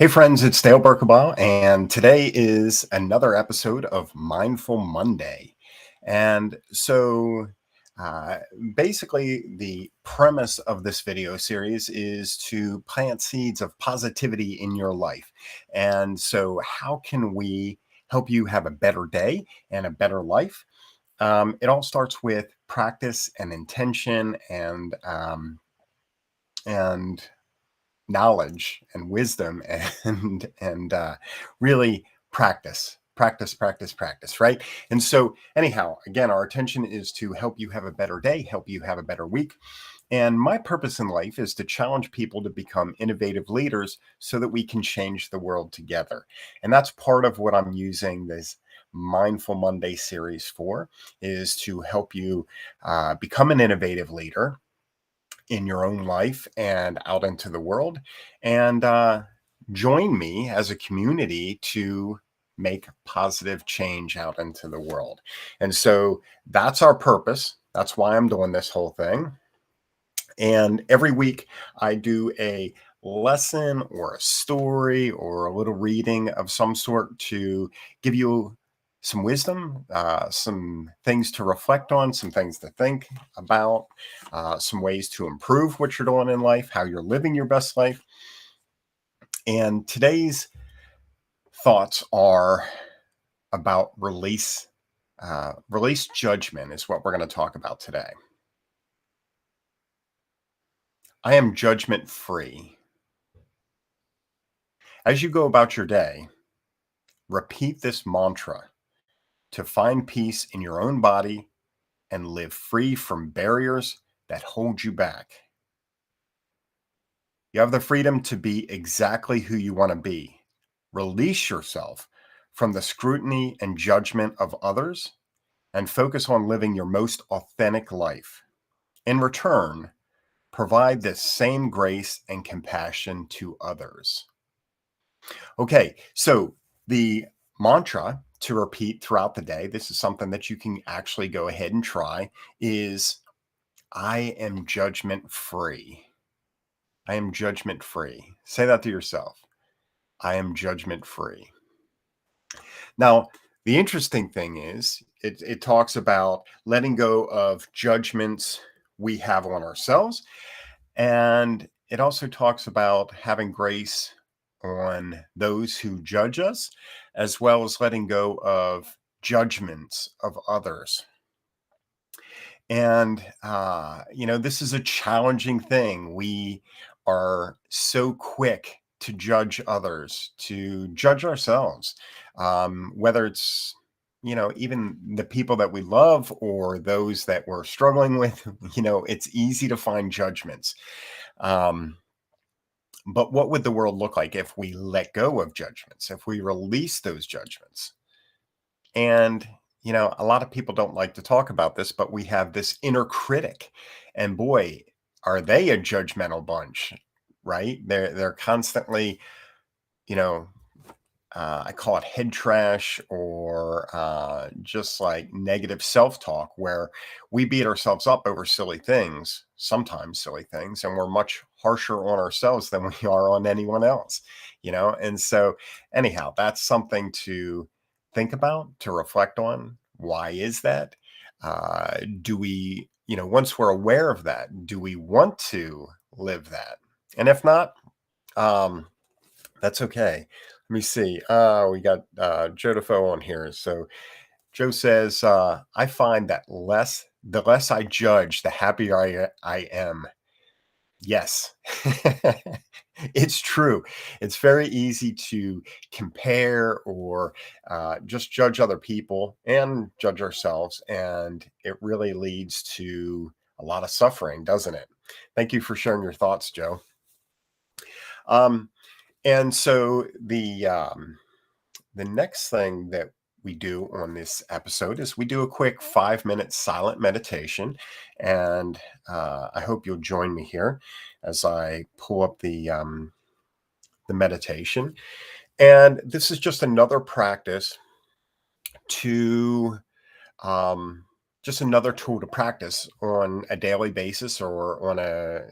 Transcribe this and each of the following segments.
Hey friends, it's Dale Berkebile, and today is another episode of Mindful Monday. And so, uh, Basically, the premise of this video series is to plant seeds of positivity in your life. And so, how can we help you have a better day and a better life? It all starts with practice and intention and knowledge and wisdom and really practice, right? And so anyhow, again, our attention is to help you have a better day, help you have a better week. And my purpose in life is to challenge people to become innovative leaders so that we can change the world together. And that's part of what I'm using this Mindful Monday series for, is to help you become an innovative leader in your own life and out into the world, and join me as a community to make positive change out into the world. And so that's our purpose. That's why I'm doing this whole thing. And every week I do a lesson or a story or a little reading of some sort to give you some wisdom, some things to reflect on, some things to think about, some ways to improve what you're doing in life, how you're living your best life. And today's thoughts are about release. Release judgment is what we're going to talk about today. I am judgment free. As you go about your day, repeat this mantra to find peace in your own body and live free from barriers that hold you back. You have the freedom to be exactly who you want to be. Release yourself from the scrutiny and judgment of others and focus on living your most authentic life. In return, provide the same grace and compassion to others. Okay, so the mantra to repeat throughout the day, this is something that you can actually go ahead and try, is I am judgment free. I am judgment free. Say that to yourself. I am judgment free. Now, the interesting thing is, it talks about letting go of judgments we have on ourselves. And it also talks about having grace on those who judge us, as well as letting go of judgments of others. And, this is a challenging thing. We are so quick to judge others, to judge ourselves, whether it's, even the people that we love or those that we're struggling with, it's easy to find judgments. Um, but what would the world look like if we let go of judgments, if we release those judgments? And, a lot of people don't like to talk about this, but we have this inner critic. And boy, are they a judgmental bunch, right? They're constantly, you know, I call it head trash or just like negative self talk, where we beat ourselves up over silly things, sometimes silly things, and we're much harsher on ourselves than we are on anyone else. And so, anyhow, that's something to think about, to reflect on. Why is that? Do we, once we're aware of that, do we want to live that? And if not, um, that's okay. Let me see. We got Joe Defoe on here. So Joe says, I find that the less I judge, the happier I am. Yes, it's true. It's very easy to compare or just judge other people and judge ourselves. And it really leads to a lot of suffering, doesn't it? Thank you for sharing your thoughts, Joe. Um, and so the next thing that we do on this episode is we do a quick 5-minute silent meditation, and I hope you'll join me here as I pull up the meditation. And this is just another practice to just another tool to practice on a daily basis or on a,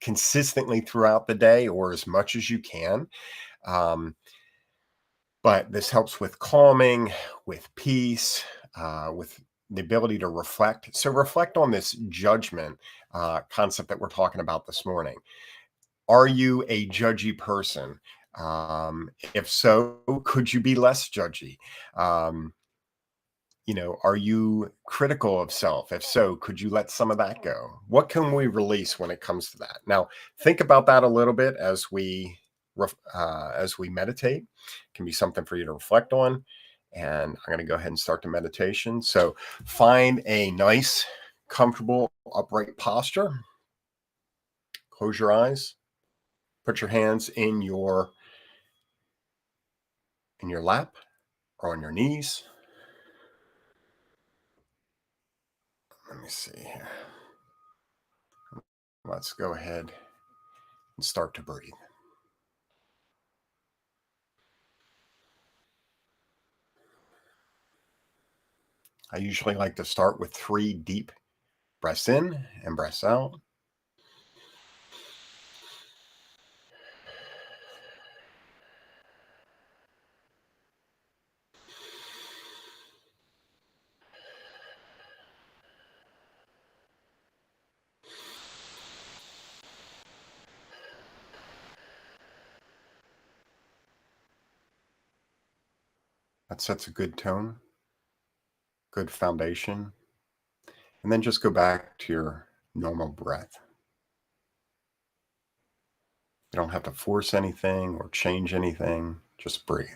consistently throughout the day or as much as you can. Um, but this helps with calming, with peace, with the ability to reflect. So, reflect on this judgment concept that we're talking about this morning. Are you a judgy person? If so, could you be less judgy? Um, are you critical of self? If so, could you let some of that go? What can we release when it comes to that? Now, think about that a little bit as we meditate. It can be something for you to reflect on. And I'm going to go ahead and start the meditation. So, find a nice, comfortable, upright posture. Close your eyes. Put your hands in your lap or on your knees. Let me see here. Let's go ahead and start to breathe. I usually like to start with 3 deep breaths in and breaths out. That sets a good tone, good foundation. And then just go back to your normal breath. You don't have to force anything or change anything, just breathe.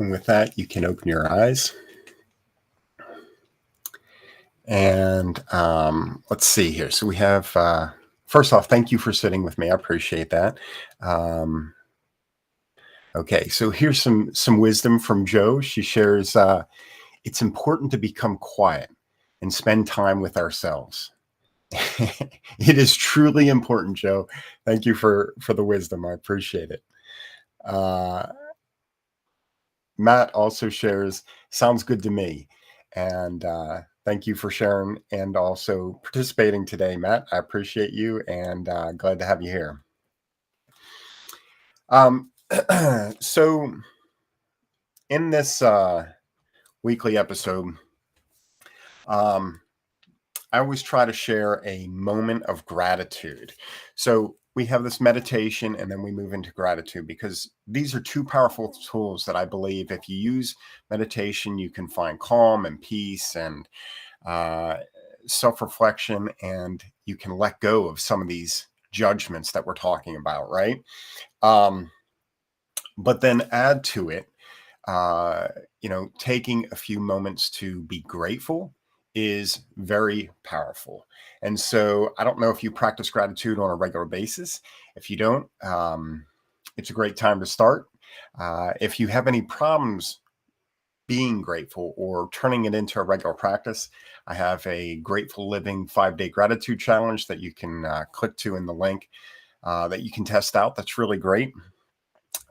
And with that, you can open your eyes. And let's see here. So we have, first off, thank you for sitting with me. I appreciate that. Okay, so here's some wisdom from Joe. She shares, it's important to become quiet and spend time with ourselves. It is truly important, Joe. Thank you for the wisdom. I appreciate it. Uh, Matt also shares, sounds good to me. And thank you for sharing and also participating today, Matt. I appreciate you and glad to have you here. Um, so, in this weekly episode, um, I always try to share a moment of gratitude. So we have this meditation and then we move into gratitude because these are two powerful tools that I believe if you use meditation, you can find calm and peace and uh, self reflection, and you can let go of some of these judgments that we're talking about, right? Um, but then add to it uh, taking a few moments to be grateful is very powerful. And so I don't know if you practice gratitude on a regular basis. If you don't, it's a great time to start. If you have any problems being grateful or turning it into a regular practice, I have a Grateful Living 5-day gratitude challenge that you can click to in the link that you can test out. That's really great.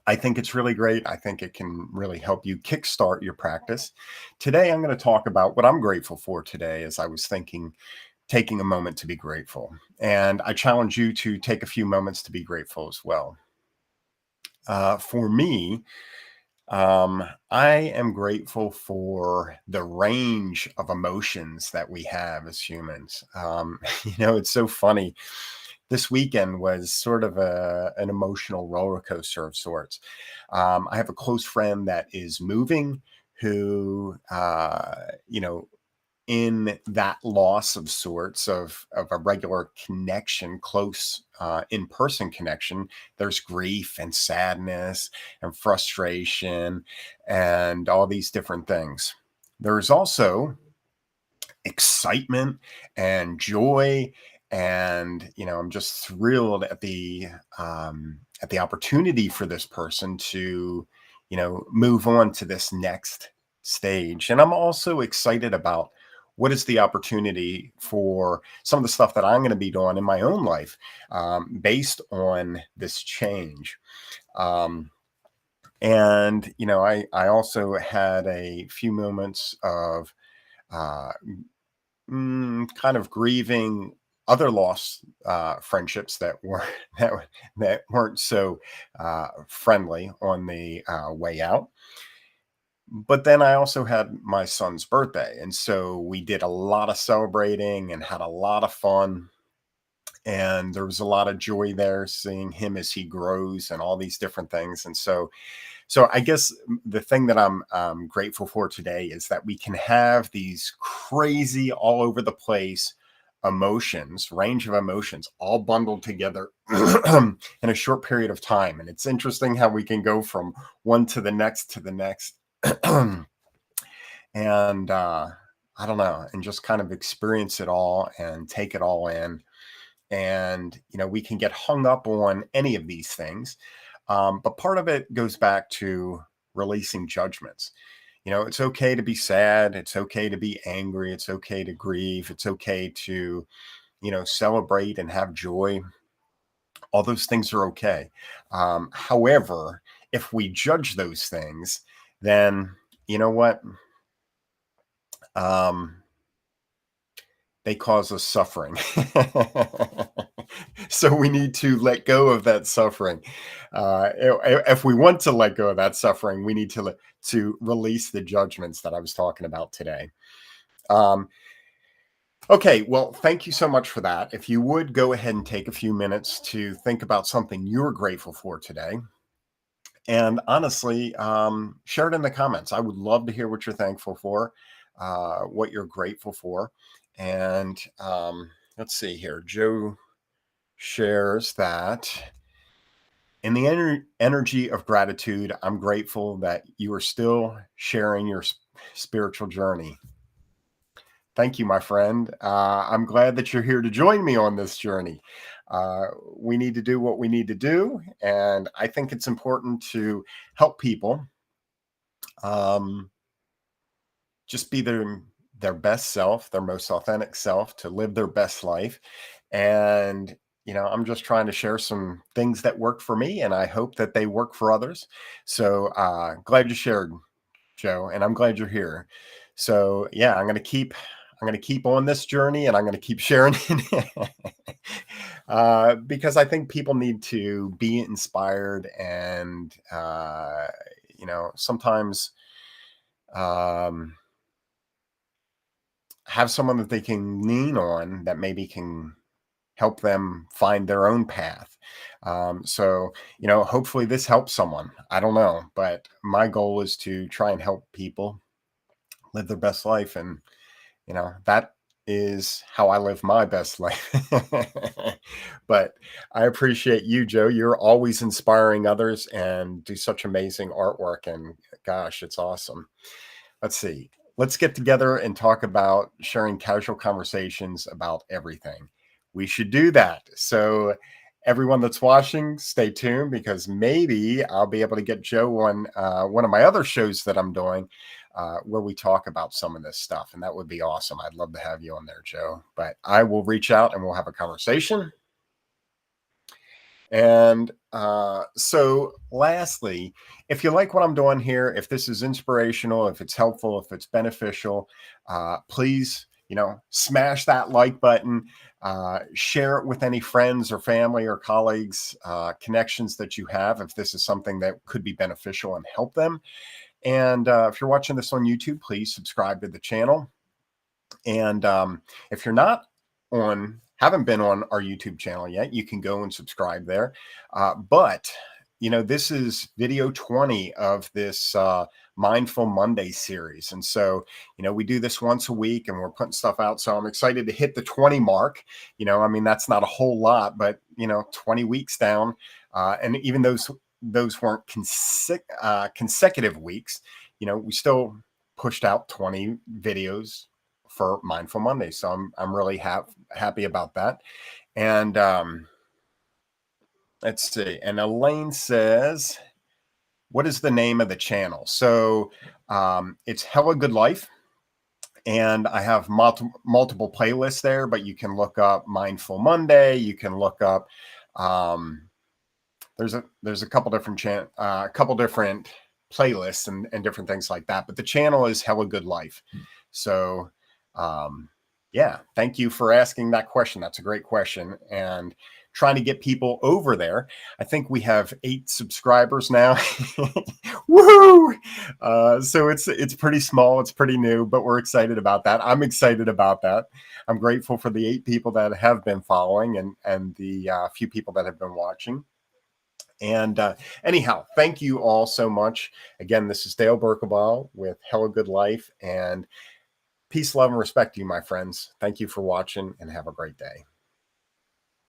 I think it's really great. I think it can really help you kickstart your practice. Today, I'm going to talk about what I'm grateful for today as I was thinking, taking a moment to be grateful. And I challenge you to take a few moments to be grateful as well. For me, I am grateful for the range of emotions that we have as humans. It's so funny. This weekend was sort of an emotional roller coaster of sorts. I have a close friend that is moving who, in that loss of sorts of a regular connection, close in-person connection, there's grief and sadness and frustration and all these different things. There's also excitement and joy, and I'm just thrilled at the opportunity for this person to move on to this next stage. And I'm also excited about what is the opportunity for some of the stuff that I'm going to be doing in my own life based on this change. And I also had a few moments of uh, kind of grieving other lost friendships that were that weren't so friendly on the way out. But then I also had my son's birthday, and so we did a lot of celebrating and had a lot of fun. And there was a lot of joy there, seeing him as he grows and all these different things. And so I guess the thing that I'm grateful for today is that we can have these crazy, all over the place emotions, range of emotions, all bundled together in a short period of time. And it's interesting how we can go from one to the next to the next. And I don't know, and just kind of experience it all and take it all in. And we can get hung up on any of these things, but part of it goes back to releasing judgments. It's okay to be sad, it's okay to be angry, it's okay to grieve, it's okay to celebrate and have joy. All those things are okay. However, if we judge those things, then you know what, um, they cause us suffering. So we need to let go of that suffering. If we want to let go of that suffering, we need to release the judgments that I was talking about today. Okay, well, thank you so much for that. If you would go ahead and take a few minutes to think about something you're grateful for today. And honestly, share it in the comments. I would love to hear what you're thankful for, what you're grateful for. And let's see here. Joe shares that In the energy of gratitude, I'm grateful that you are still sharing your spiritual journey. Thank you, my friend. I'm glad that you're here to join me on this journey. We need to do what we need to do, and I think it's important to help people um, just be their best self, their most authentic self, to live their best life. And I'm just trying to share some things that work for me, and I hope that they work for others. So glad you shared, Joe, and I'm glad you're here. So yeah, I'm going to keep on this journey, and I'm going to keep sharing it. Because I think people need to be inspired, and sometimes um, have someone that they can lean on that maybe can help them find their own path. So, hopefully this helps someone. I don't know, but my goal is to try and help people live their best life. And, that is how I live my best life. But I appreciate you, Joe. You're always inspiring others and do such amazing artwork. And gosh, it's awesome. Let's see. Let's get together and talk about sharing casual conversations about everything. We should do that. So, everyone that's watching, stay tuned, because maybe I'll be able to get Joe on one of my other shows that I'm doing where we talk about some of this stuff. And that would be awesome. I'd love to have you on there, Joe. But I will reach out and we'll have a conversation. And so, lastly, if you like what I'm doing here, if this is inspirational, if it's helpful, if it's beneficial, please, smash that like button, share it with any friends or family or colleagues, connections that you have, if this is something that could be beneficial and help them. And if you're watching this on YouTube, please subscribe to the channel. And if you're not haven't been on our YouTube channel yet, you can go and subscribe there. But this is video 20 of this Mindful Monday series. And so, we do this once a week and we're putting stuff out. So I'm excited to hit the 20 mark. That's not a whole lot, but 20 weeks down. And even those weren't consecutive weeks, we still pushed out 20 videos for Mindful Monday. So I'm really happy about that. And let's see. And Elaine says, what is the name of the channel? So it's Hellagood Life. And I have multiple playlists there, but you can look up Mindful Monday. You can look up there's a couple different different playlists and different things like that. But the channel is Hellagood Life. So yeah, thank you for asking that question. That's a great question. And trying to get people over there. I think we have 8 subscribers now. Woo! So it's pretty small. It's pretty new, but we're excited about that. I'm excited about that. I'm grateful for the 8 people that have been following and the few people that have been watching. And anyhow, thank you all so much. Again, this is Dale Berkebile with Hellagood Life, and peace, love, and respect to you, my friends. Thank you for watching, and have a great day.